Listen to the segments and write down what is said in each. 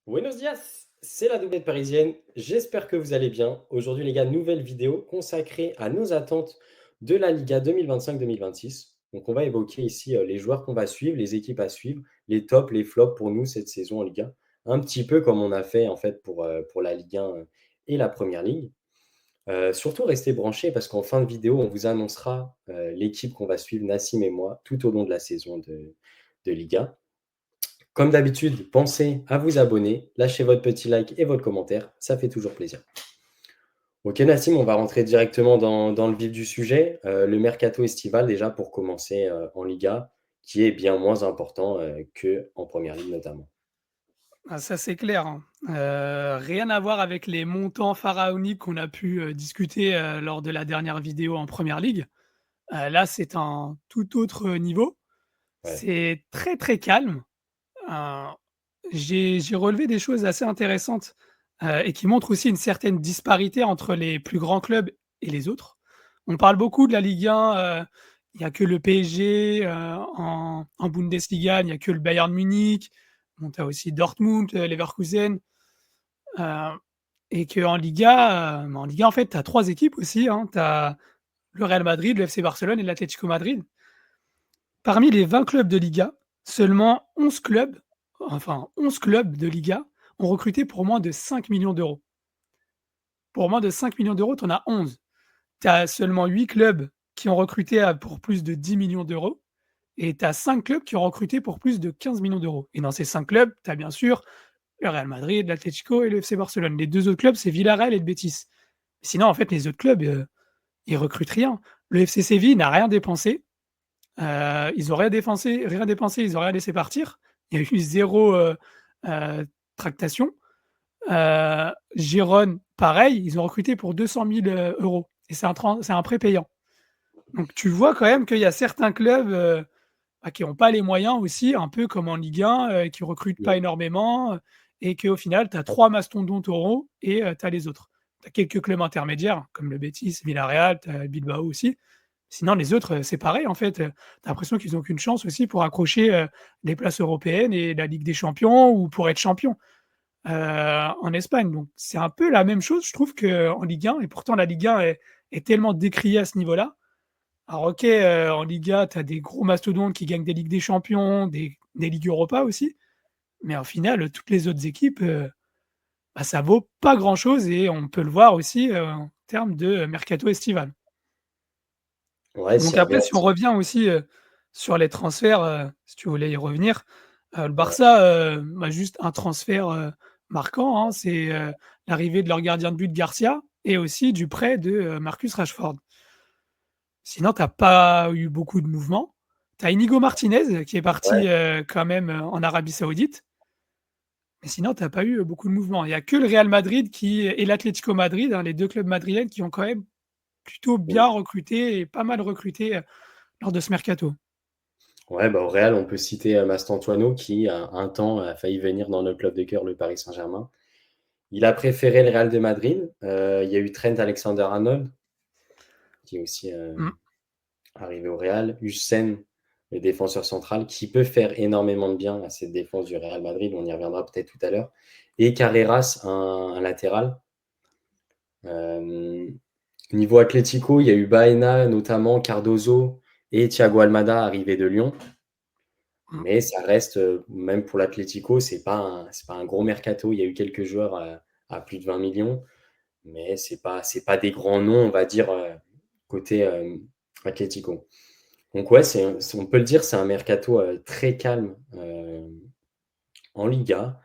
Buenos dias, c'est la doublette parisienne. J'espère que vous allez bien. Aujourd'hui, les gars, nouvelle vidéo consacrée à nos attentes de la Liga 2025-2026. Donc, on va évoquer ici les joueurs qu'on va suivre, les équipes à suivre, les tops, les flops pour nous cette saison en Liga. Un petit peu comme on a fait en fait pour la Ligue 1 et la Première Ligue. Surtout, restez branchés parce qu'en fin de vidéo, on vous annoncera l'équipe qu'on va suivre, Nassim et moi, tout au long de la saison de Liga. Comme d'habitude, pensez à vous abonner, lâchez votre petit like et votre commentaire, ça fait toujours plaisir. Ok Nassim, on va rentrer directement dans le vif du sujet. Le mercato estival déjà pour commencer en Liga, qui est bien moins important qu'en Première Ligue notamment. Ah ça, c'est clair, hein. Rien à voir avec les montants pharaoniques qu'on a pu, discuter, lors de la dernière vidéo en Première Ligue. Là, c'est un tout autre niveau. Ouais, C'est très, très calme. Heu, j'ai relevé des choses assez intéressantes, et qui montrent aussi une certaine disparité entre les plus grands clubs et les autres. On parle beaucoup de la Ligue 1, il y a que le PSG, en Bundesliga, il n'y a que le Bayern Munich. Bon, tu as aussi Dortmund, Leverkusen, heu et en Liga, en fait, tu as 3 équipes aussi, hein. Tu as le Real Madrid, le FC Barcelone et l'Atlético Madrid. Parmi les 20 clubs de Liga, seulement 11 clubs, enfin 11 clubs de Liga ont recruté pour moins de 5 millions d'euros. Pour moins de 5 millions d'euros, tu en as 11. Tu as seulement 8 clubs qui ont recruté pour plus de 10 millions d'euros et tu as 5 clubs qui ont recruté pour plus de 15 millions d'euros. Et dans ces 5 clubs, tu as bien sûr le Real Madrid, l'Atlético et le FC Barcelone. Les 2 autres clubs, c'est Villarreal et le Betis. Sinon, en fait, les autres clubs, ils recrutent rien. Le FC Séville n'a rien dépensé. Ils ont rien dépensé, ils ont rien laissé partir. Il y a eu 0 tractation. Girone, pareil, ils ont recruté pour 200 000 € et c'est un prêt payant. Donc tu vois quand même qu'il y a certains clubs, qui ont pas les moyens aussi, un peu comme en Ligue 1, qui recrutent pas ouais, énormément, et qu'au final, tu as 3 mastodontes euros et tu as les autres. Tu as quelques clubs intermédiaires comme le Betis, Villarreal, tu as Bilbao aussi. Sinon les autres, c'est pareil en fait, tu as l'impression qu'ils ont aucune chance aussi pour accrocher, des places européennes et la Ligue des champions ou pour être champion, en Espagne. Donc c'est un peu la même chose, je trouve, qu'en Ligue 1, et pourtant la Ligue 1 est tellement décriée à ce niveau-là. Alors OK, en Liga, tu as des gros mastodontes qui gagnent des ligues des champions, des ligues Europa aussi, mais au final, toutes les autres équipes, bah, ça vaut pas grand-chose, et on peut le voir aussi, en termes de mercato estival. ouais, Donc si on après, regarde. si on revient aussi, sur les transferts, si tu voulais y revenir, le Ouais, Barça, bah, juste un transfert, marquant, hein, c'est, l'arrivée de leur gardien de but Garcia et aussi du prêt de, Marcus Rashford. Sinon, tu as pas eu beaucoup de mouvements. Tu as Inigo Martinez qui est ouais. parti, quand même, en Arabie Saoudite, mais sinon tu as pas eu, beaucoup de mouvements. Il y a que le Real Madrid et l'Atlético Madrid, hein, les 2 clubs madrilènes qui ont quand même plutôt Mm. bien recruté et pas mal recruté, lors de ce mercato. Ouais, bah, au Real, on peut citer Mastantuono qui, un temps, a failli venir dans notre club de cœur, le Paris Saint-Germain. Il a préféré le Real de Madrid. Il y a eu Trent Alexander-Arnold qui est aussi Mmh. arrivé au Real. Hussein, le défenseur central, qui peut faire énormément de bien à cette défense du Real Madrid. On y reviendra peut-être tout à l'heure. Et Carreras, un latéral. Euh, Niveau Atlético, il y a eu Baena, notamment Cardozo et Thiago Almada arrivés de Lyon. Mmh. Mais ça reste, même pour l'Atlético, c'est pas un gros mercato. Il y a eu quelques joueurs à plus de 20 millions, mais c'est pas des grands noms, on va dire, côté Atlético. Donc ouais, on peut le dire, c'est un mercato très calme en Liga.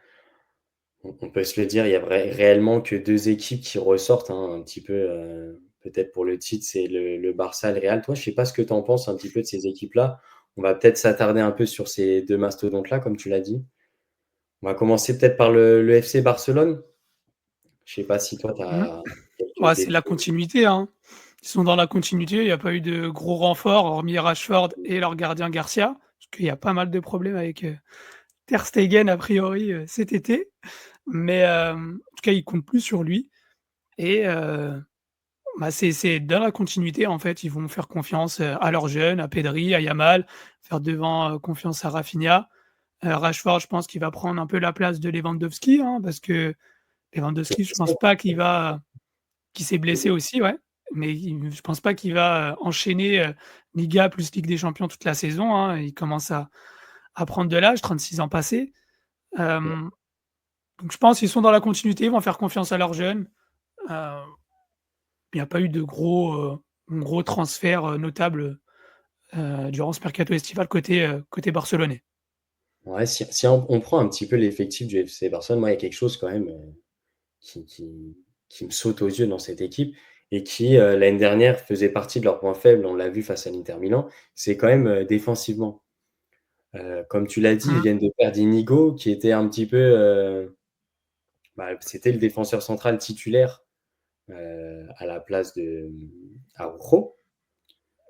On peut se le dire, il y a réellement que deux équipes qui ressortent hein, un petit peu, peut-être pour le titre, c'est le Barça et le Real. Toi, je sais pas ce que tu en penses un petit peu de ces équipes-là. On va peut-être s'attarder un peu sur ces deux mastodontes-là, comme tu l'as dit. On va commencer peut-être par le FC Barcelone. Je sais pas si toi, tu Mmh. as quelques Ouais, c'est la détails. continuité, hein. Ils sont dans la continuité, il y a pas eu de gros renforts hormis Rashford et leur gardien Garcia, parce qu'il y a pas mal de problèmes avec, Ter Stegen a priori, cet été. Mais, en tout cas, ils comptent plus sur lui, et bah, c'est dans la continuité, en fait. Ils vont faire confiance, à leurs jeunes, à Pedri, à Yamal, faire confiance à Rafinha. Rashford, je pense qu'il va prendre un peu la place de Lewandowski, hein, parce que Qui est Lewandowski, je pense blessé. pas qu'il s'est blessé aussi, ouais, mais je pense pas qu'il va enchaîner Liga plus Ligue des Champions toute la saison, hein. Il commence à prendre de l'âge, 36 ans passés. Ouais. Euh, donc je pense qu'ils sont dans la continuité, ils vont faire confiance à leurs jeunes. Euh, il n'y a pas eu de gros transferts notables durant ce mercato estival côté barcelonais. Ouais, si on prend un petit peu l'effectif du FC Barcelone, moi, il y a quelque chose quand même qui, qui, qui me saute aux yeux dans cette équipe et qui, l'année dernière, faisait partie de leurs points faibles. On l'a vu face à l'Inter Milan. C'est quand même défensivement. Comme tu l'as dit, ils Mmh. viennent de perdre Inigo, qui était un petit peu. C'était le défenseur central titulaire à la place de Araujo.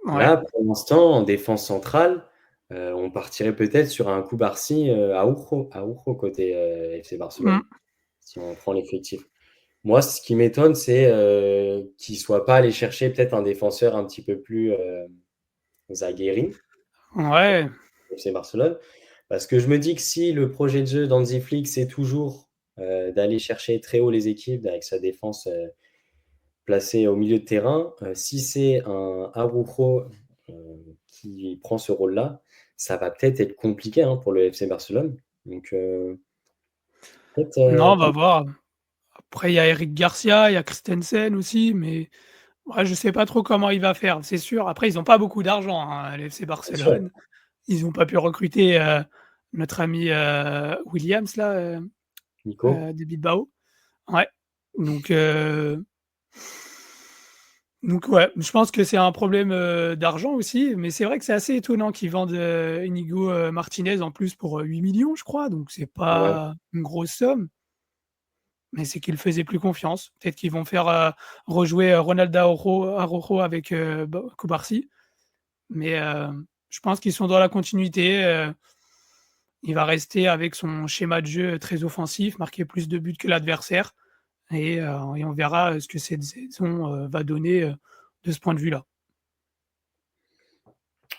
Ouais. Là, pour l'instant, en défense centrale, on partirait peut-être sur un Cubarsí, Araujo côté FC Barcelone, Mmh. si on prend l'effectif. Moi, ce qui m'étonne, c'est qu'ils ne soient pas allés chercher peut-être un défenseur un petit peu plus aguerri, Ouais. FC Barcelone. Parce que je me dis que si le projet de jeu d'Hansi Flick, c'est toujours d'aller chercher très haut les équipes avec sa défense placée au milieu de terrain, si c'est un Araujo qui prend ce rôle-là, ça va peut-être être compliqué hein, pour le FC Barcelone. Donc, peut-être Non, on pas. va voir. Après, il y a Eric Garcia, il y a Christensen aussi, mais ouais, je sais pas trop comment il va faire, c'est sûr. Après, ils ont pas beaucoup d'argent, hein, le FC Bien sûr, Barcelone. Ils ont pas pu recruter notre ami Williams là, Nico. de Bilbao. Ouais. Donc, heu, donc ouais, je pense que c'est un problème d'argent aussi, mais c'est vrai que c'est assez étonnant qu'ils vendent Inigo Martinez en plus pour 8 millions, je crois. Donc c'est Ouais. pas une grosse somme. Mais c'est qu'ils faisaient plus confiance. Peut-être qu'ils vont faire rejouer Ronaldo Araujo avec Cubarsí. Mais je pense qu'ils sont dans la continuité. Il va rester avec son schéma de jeu très offensif, marquer plus de buts que l'adversaire. Et on verra ce que cette saison va donner de ce point de vue-là.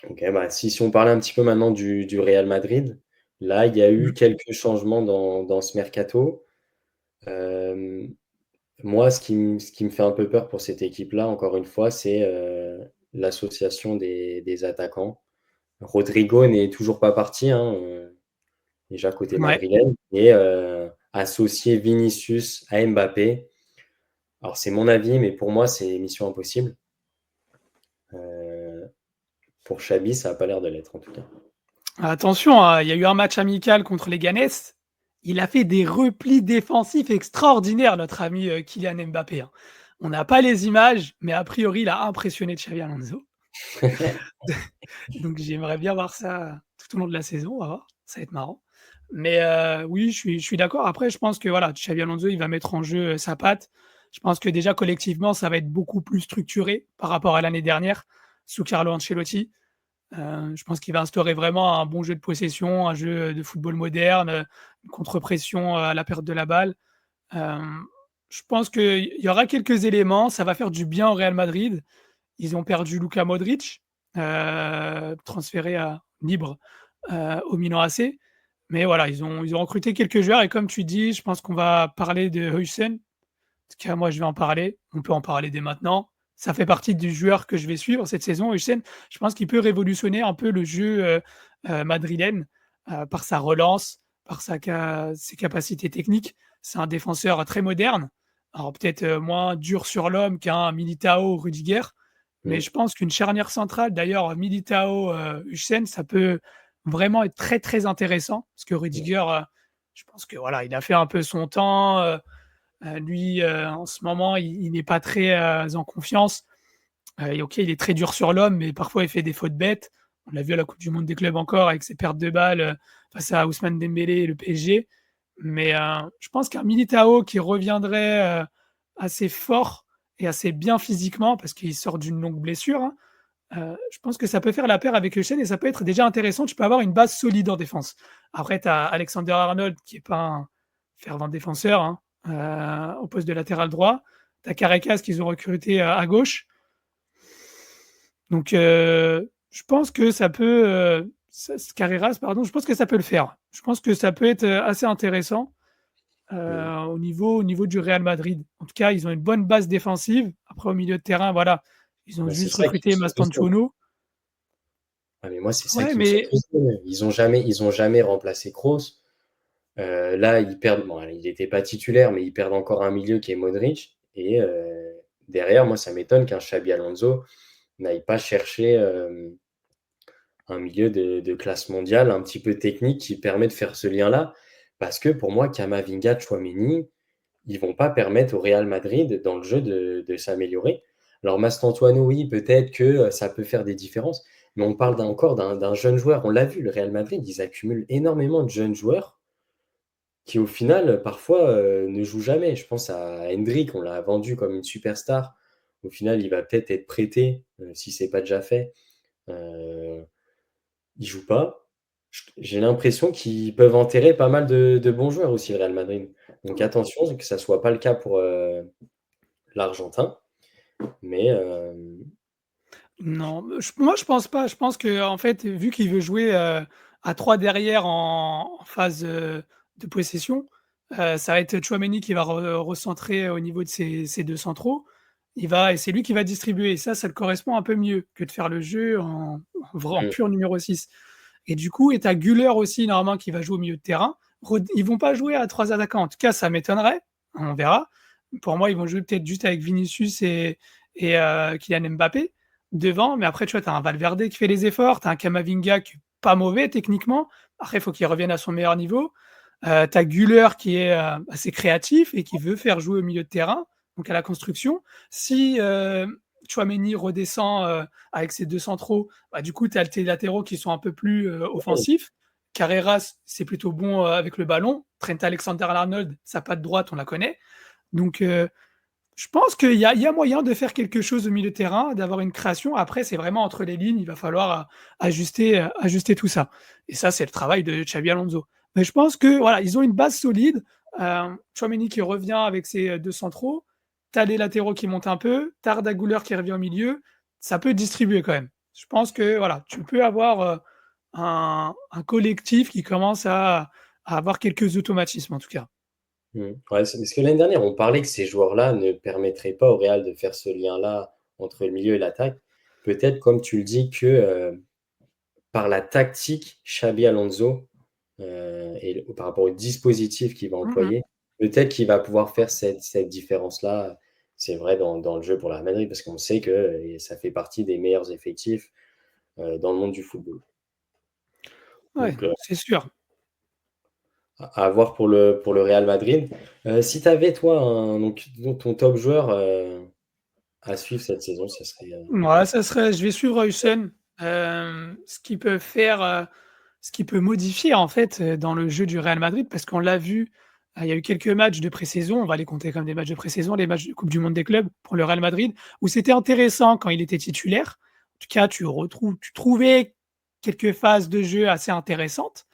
Ok, si on parlait un petit peu maintenant du Real Madrid, là, il y a eu Mmh. quelques changements dans ce mercato. Euh, Moi, ce qui me fait un peu peur pour cette équipe-là, encore une fois, c'est l'association des attaquants. Rodrigo n'est toujours pas parti, hein, déjà côté Ouais. madrilène, et associer Vinicius à Mbappé. Alors, c'est mon avis, mais pour moi, c'est mission impossible. Euh, pour Xabi, ça n'a pas l'air de l'être, en tout cas. Attention, hein, il y a eu un match amical contre les Ganes. Il a fait des replis défensifs extraordinaires, notre ami Kylian Mbappé, hein. On n'a pas les images, mais a priori, il a impressionné Xabi Alonso. Donc j'aimerais bien voir ça tout au long de la saison, on va voir, ça va être marrant. Mais oui, je suis d'accord. Après, je pense que voilà, Xabi Alonso, il va mettre en jeu sa patte. Je pense que déjà collectivement, ça va être beaucoup plus structuré par rapport à l'année dernière sous Carlo Ancelotti. Je pense qu'il va instaurer vraiment un bon jeu de possession, un jeu de football moderne, une contre-pression à la perte de la balle. Hem, je pense qu'il y aura quelques éléments, ça va faire du bien au Real Madrid. Ils ont perdu Luka Modric, transféré à libre, au Milan AC. Mais voilà, ils ont recruté quelques joueurs et comme tu dis, je pense qu'on va parler de Huijsen. En tout cas, moi, je vais en parler. On peut en parler dès maintenant. Ça fait partie du joueur que je vais suivre cette saison. Huijsen, je pense qu'il peut révolutionner un peu le jeu madrilène par sa relance, par ses capacités techniques. C'est un défenseur très moderne. Alors peut-être moins dur sur l'homme qu'un Militao ou Rudiger, mais Mm. je pense qu'une charnière centrale, d'ailleurs Militao, Huijsen, ça peut vraiment être très très intéressant parce que Rudiger, je pense que voilà, il a fait un peu son temps. Lui, en ce moment, il n'est pas très en confiance. Et OK, il est très dur sur l'homme, mais parfois il fait des fautes bêtes. On l'a vu à la Coupe du monde des clubs encore avec ses pertes de balles face à Ousmane Dembélé et le PSG. Mais je pense qu'un Militao qui reviendrait assez fort et assez bien physiquement, parce qu'il sort d'une longue blessure, hein, je pense que ça peut faire la paire avec le Chelsea et ça peut être déjà intéressant. Tu peux avoir une base solide en défense. Après, tu as Alexander Arnold qui n'est pas un fervent défenseur, hein, au poste de latéral droit. Tu as Caracas qu'ils ont recruté à gauche. Donc, je pense que Carreras, pardon, je pense que ça peut le faire. Je pense que ça peut être assez intéressant Mmh. au niveau du Real Madrid. En tout cas, ils ont une bonne base défensive. Après, au milieu de terrain, voilà, ils ont Bah, c'est juste ça qui recruté pose question. Mastantuono. Ah, mais moi, c'est ça Ouais, qui me fait mais cautionner. Ils ont jamais remplacé Kroos. Là, ils perdent. Bon, il n'était pas titulaire, mais ils perdent encore un milieu qui est Modric. Et derrière, moi, ça m'étonne qu'un Xabi Alonso n'aille pas chercher un milieu de classe mondiale, un petit peu technique, qui permet de faire ce lien-là. Parce que pour moi, Camavinga, Tchouaméni, ils vont pas permettre au Real Madrid, dans le jeu, de s'améliorer. Alors, Mastantuono, oui, peut-être que ça peut faire des différences. Mais on parle encore d'un jeune joueur. On l'a vu, le Real Madrid, ils accumulent énormément de jeunes joueurs qui au final, parfois, ne joue jamais. Je pense à Hendrick, on l'a vendu comme une superstar. Au final, il va peut-être être prêté, si c'est pas déjà fait. Heu, il joue pas. J'ai l'impression qu'ils peuvent enterrer pas mal de bons joueurs aussi, le Real Madrid. Donc attention que ça soit pas le cas pour, l'Argentin. Mais, non, moi je pense pas. Je pense que en fait, vu qu'il veut jouer, à 3 derrière en phase, de possession, ça va être Tchouaméni qui va recentrer au niveau de ses 2 centraux. Et c'est lui qui va distribuer et ça le correspond un peu mieux que de faire le jeu en mmh, pur numéro 6. Et du coup et tu Güler aussi normalement qui va jouer au milieu de terrain. Ils vont pas jouer à 3 attaquants. En tout cas, ça m'étonnerait, on verra. Pour moi, ils vont jouer peut-être juste avec Vinicius et Kylian Mbappé devant, mais après, tu vois, tu as un Valverde qui fait les efforts, tu as un Camavinga qui est pas mauvais techniquement. Après, il faut qu'il revienne à son meilleur niveau. Tu as Güler qui est assez créatif et qui veut faire jouer au milieu de terrain, donc à la construction. Si Chouameni redescend avec ses 2 centraux, bah, du coup, tu as tes latéraux qui sont un peu plus ouais, offensifs. Carreras, c'est plutôt bon avec le ballon. Trent Alexander-Arnold, sa patte droite, on la connaît. Donc, je pense qu'il y a moyen de faire quelque chose au milieu de terrain, d'avoir une création. Après, c'est vraiment entre les lignes, il va falloir ajuster tout ça. Et ça, c'est le travail de Xabi Alonso. Mais je pense que voilà, ils ont une base solide. Tchouaméni qui revient avec ses 2 centraux. Tu as les latéraux qui montent un peu. Tu as Arda Güler qui revient au milieu. Ça peut distribuer quand même. Je pense que voilà, tu peux avoir un collectif qui commence à avoir quelques automatismes en tout cas. ouais, c'est parce que l'année dernière, on parlait que ces joueurs-là ne permettraient pas au Real de faire ce lien-là entre le milieu et l'attaque. Peut-être, comme tu le dis, que, par la tactique, Xabi Alonso, et par rapport au dispositif qu'il va Mmh. employer, peut-être qu'il va pouvoir faire cette différence-là. C'est vrai dans le jeu pour la Madrid, parce qu'on sait que ça fait partie des meilleurs effectifs dans le monde du football. Ouais, Donc, c'est sûr. à voir pour le Real Madrid. Si tu avais, toi, ton top joueur à suivre cette saison, ça serait Ouais, ça serait je vais suivre Hussein. Ce qu'il peut faire, ce qu'il peut modifier en fait, dans le jeu du Real Madrid parce qu'on l'a vu, il y a eu quelques matchs de pré-saison, on va les compter comme des matchs de pré-saison, les matchs de Coupe du monde des clubs pour le Real Madrid, où c'était intéressant quand il était titulaire. En tout cas, tu trouvais quelques phases de jeu assez intéressantes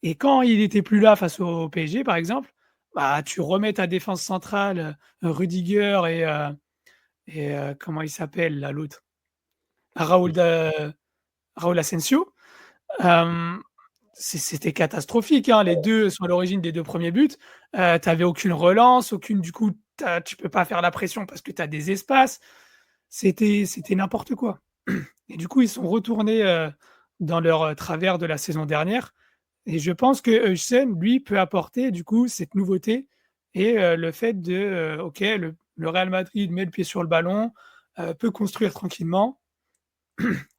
et quand il était plus là face au PSG par exemple, bah, tu remets ta défense centrale, Rudiger et comment il s'appelle là l'autre? Raúl de Raúl Asensio, hem, c'était catastrophique, hein. Les 2 sont à l'origine des 2 premiers buts. Tu avais aucune relance, aucune du coup, tu peux pas faire la pression parce que tu as des espaces. C'était n'importe quoi et du coup, ils sont retournés, dans leur, travers de la saison dernière et je pense que Huijsen, lui, peut apporter du coup cette nouveauté et le fait de, OK, le Real Madrid met le pied sur le ballon, peut construire tranquillement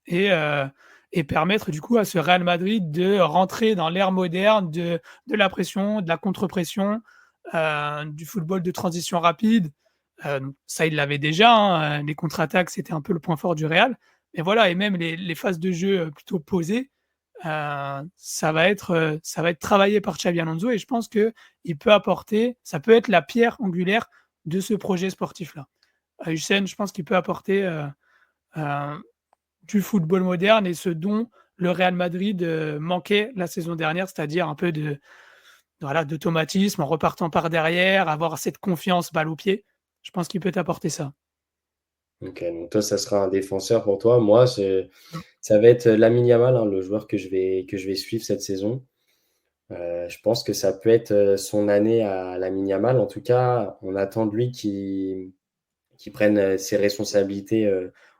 et heu et permettre du coup à ce Real Madrid de rentrer dans l'ère moderne de la pression, de la contre-pression, du football de transition rapide. Donc ça, il l'avait déjà, hein, les contre-attaques, c'était un peu le point fort du Real. Mais voilà et même les phases de jeu, plutôt posées, ça va être travaillé par Xabi Alonso et je pense qu'il peut apporter ça peut être la pierre angulaire de ce projet sportif-là. Hussein, je pense qu'il peut apporter, heu du football moderne et ce dont le Real Madrid, manquait la saison dernière, c'est-à-dire un peu de voilà, d'automatisme en repartant par derrière, avoir cette confiance balle au pied. Je pense qu'il peut t'apporter ça. OK, donc toi, ça sera un défenseur pour toi. Moi, Mmh. ça va être Lamine Yamal, hein, le joueur que je vais suivre cette saison. Je pense que ça peut être, son année à Lamine Yamal. En tout cas, on attend de lui qu'il prenne, ses responsabilités,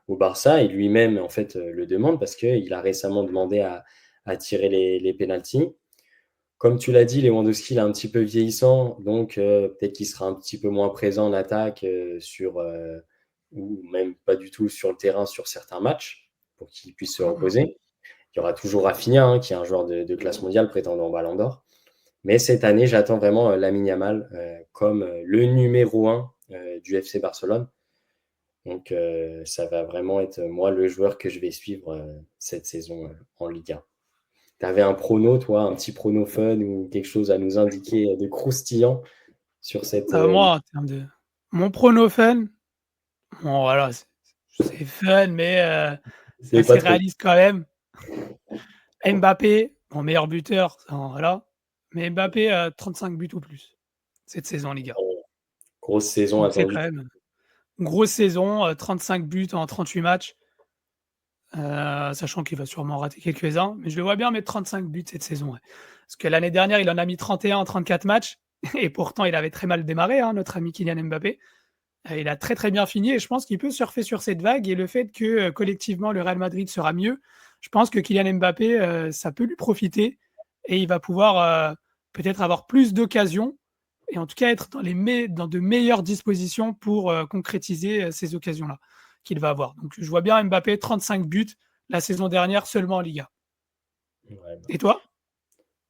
au Barça et lui-même, en fait, le demande parce qu'il a récemment demandé à tirer les pénaltys. Comme tu l'as dit, Lewandowski, il est un petit peu vieillissant, donc peut-être qu'il sera un petit peu moins présent en attaque, ou même pas du tout sur le terrain sur certains matchs, pour qu'il puisse se Mmh mh. reposer. Il y aura toujours Rafinha, hein, qui est un joueur de classe mondiale prétendant au Ballon d'Or. Mais cette année, j'attends vraiment, Lamine Yamal, comme, le numéro 1 du FC Barcelone. Donc ça va vraiment être, moi, le joueur que je vais suivre, cette saison, en Liga. Tu avais un prono, toi, un petit prono fun ou quelque chose à nous indiquer, de croustillant sur cette, Moi, en termes de mon prono fun, bon voilà, c'est fun, mais c'est mais pas assez trop. réaliste quand même. Mbappé, mon meilleur buteur, ça voilà, mais Mbappé, 35 buts ou plus cette saison en Liga. Grosse saison Donc c'est attendue. quand même une grosse saison, 35 buts en 38 matchs, sachant qu'il va sûrement rater quelques-uns, mais je le vois bien mettre 35 buts cette saison, ouais. Parce que l'année dernière, il en a mis 31 en 34 matchs et pourtant il avait très mal démarré, hein, notre ami Kylian Mbappé. Il a très, très bien fini et je pense qu'il peut surfer sur cette vague et le fait que, collectivement, le Real Madrid sera mieux, je pense que Kylian Mbappé, ça peut lui profiter et il va pouvoir, peut-être avoir plus d'occasions et en tout cas être dans de meilleures dispositions pour, concrétiser, ces occasions-là qu'il va avoir. Donc je vois bien Mbappé 35 buts la saison dernière seulement en Liga. Ouais, bah, Et toi?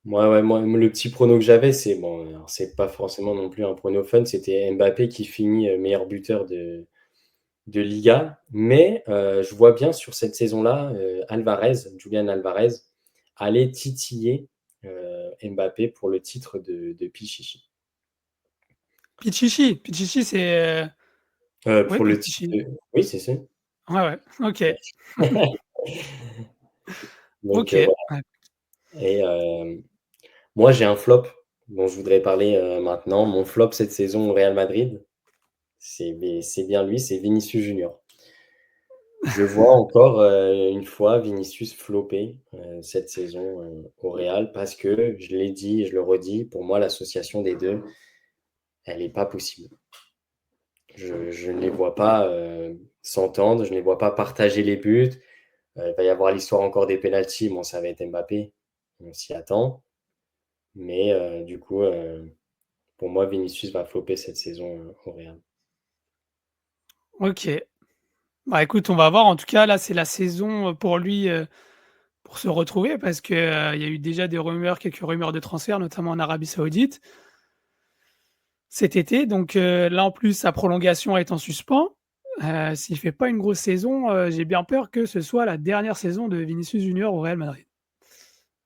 ouais, moi, le petit prono que j'avais, c'est bon, alors c'est pas forcément non plus un prono fun, c'était Mbappé qui finit, meilleur buteur de Liga. Mais je vois bien sur cette saison-là, Julian Alvarez, aller titiller, Mbappé pour le titre de Pichichi. Pichichi c'est, ouais Pour le titre Pichichi. de oui, c'est ça. Ouais, ouais, OK. Donc OK. voilà Ouais. et moi, j'ai un flop dont je voudrais parler, maintenant. Mon flop cette saison au Real Madrid, c'est bien lui, c'est Vinicius Junior. Je vois encore, une fois Vinicius flopper, cette saison, au Real parce que je l'ai dit et je le redis, pour moi l'association des 2, elle est pas possible. Je ne les vois pas, s'entendre, je ne les vois pas partager les buts. Il va y avoir l'histoire encore des pénaltys, bon ça va être Mbappé, on s'y attend. Mais du coup, pour moi Vinicius va flopper cette saison, au Real. OK. Bah, écoute, on va voir. En tout cas, là, c'est la saison, pour lui, pour se retrouver parce que, il y a eu déjà des rumeurs, quelques rumeurs de transfert, notamment en Arabie Saoudite cet été. Donc, là, en plus, sa prolongation est en suspens. S'il fait pas une grosse saison, j'ai bien peur que ce soit la dernière saison de Vinicius Junior au Real Madrid.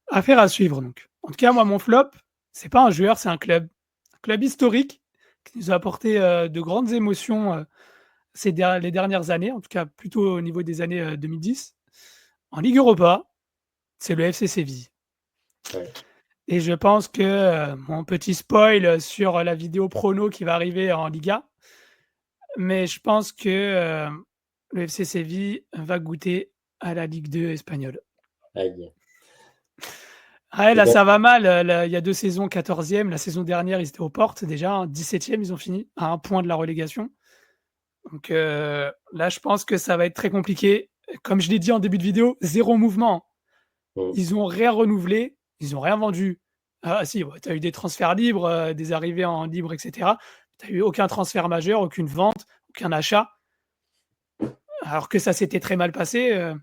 Affaire à suivre donc. En tout cas, moi, mon flop, c'est pas un joueur, c'est un club. Un club historique qui nous a apporté, de grandes émotions, les dernières années, en tout cas plutôt au niveau des années, 2010. En Ligue Europa, c'est le FC Séville Ouais. et je pense que, mon petit spoil sur la vidéo prono qui va arriver en Liga, mais je pense que, le FC Séville va goûter à la Ligue 2 espagnole. Aïe. Ah ouais, Et là, ben ça va mal, là, il y a 2 saisons, 14e. La saison dernière, ils étaient aux portes déjà, hein, 17e, ils ont fini à 1 point de la relégation. Donc, là, je pense que ça va être très compliqué. Comme je l'ai dit en début de vidéo, 0 mouvement. mmh, Ils ont rien renouvelé, ils ont rien vendu. Ah si, ouais, tu as eu des transferts libres, des arrivées en libre et cetera. Tu as eu aucun transfert majeur, aucune vente, aucun achat. Alors que ça s'était très mal passé,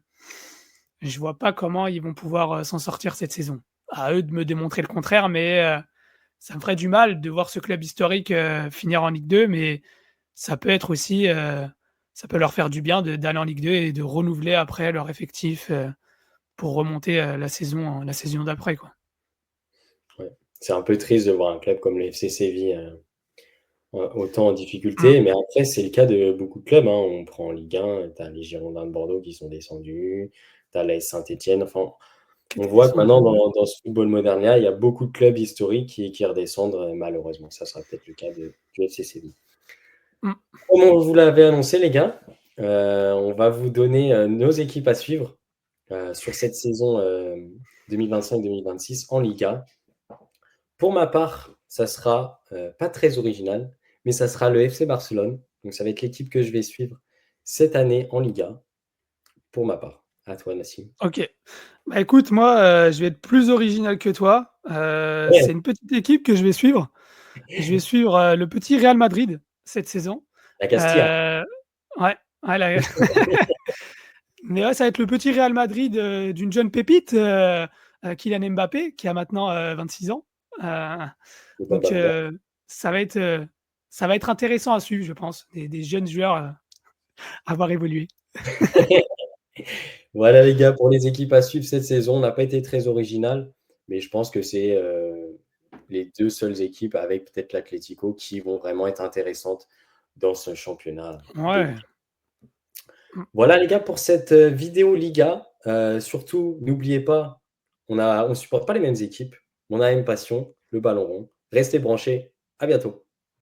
je vois pas comment ils vont pouvoir, s'en sortir cette saison. À eux de me démontrer le contraire, mais ça me ferait du mal de voir ce club historique, finir en Ligue 2, mais ça peut être aussi, ça peut leur faire du bien d'aller en Ligue 2 et de renouveler après leur effectif, pour remonter, la saison d'après, quoi. ouais. C'est un peu triste de voir un club comme le FC Séville, autant en Mmh. difficulté, mais après c'est le cas de beaucoup de clubs, hein. On prend en Ligue 1, tu as les Girondins de Bordeaux qui sont descendus, tu as l'AS Saint-Étienne, enfin, Qui on était voit que descendu, maintenant ouais. dans ce football moderne-là, il y a beaucoup de clubs historiques qui redescendent, malheureusement. Ça sera peut-être le cas du FC Séville. Mmh. Comme on vous l'avait annoncé les gars, On va vous donner nos équipes à suivre sur cette saison 2025-2026 en Liga. Pour ma part, ça sera pas très original, mais ça sera le FC Barcelone. Donc ça va être l'équipe que je vais suivre cette année en Liga, pour ma part. À toi, Nassim. OK. Bah, écoute, moi, je vais être plus original que toi. Ouais, C'est une petite équipe que je vais suivre. Je vais suivre, le petit Real Madrid cette saison. la Castilla. Heu, ouais, ouais, la mais ouais, ça va être le petit Real Madrid, d'une jeune pépite, Kylian Mbappé, qui a maintenant, 26 ans. Heu, C'est pas donc mal bien. ça va être, ça va être intéressant à suivre, je pense. Des jeunes joueurs, à voir évoluer. Voilà les gars, pour les équipes à suivre cette saison, on n'a pas été très original, mais je pense que c'est les 2 seules équipes avec peut-être l'Atlético qui vont vraiment être intéressantes dans ce championnat de Ouais. Ligue. Mmh. Voilà les gars pour cette vidéo Liga. Surtout, n'oubliez pas, on supporte pas les mêmes équipes, on a la même passion, le ballon rond. Restez branchés, à bientôt.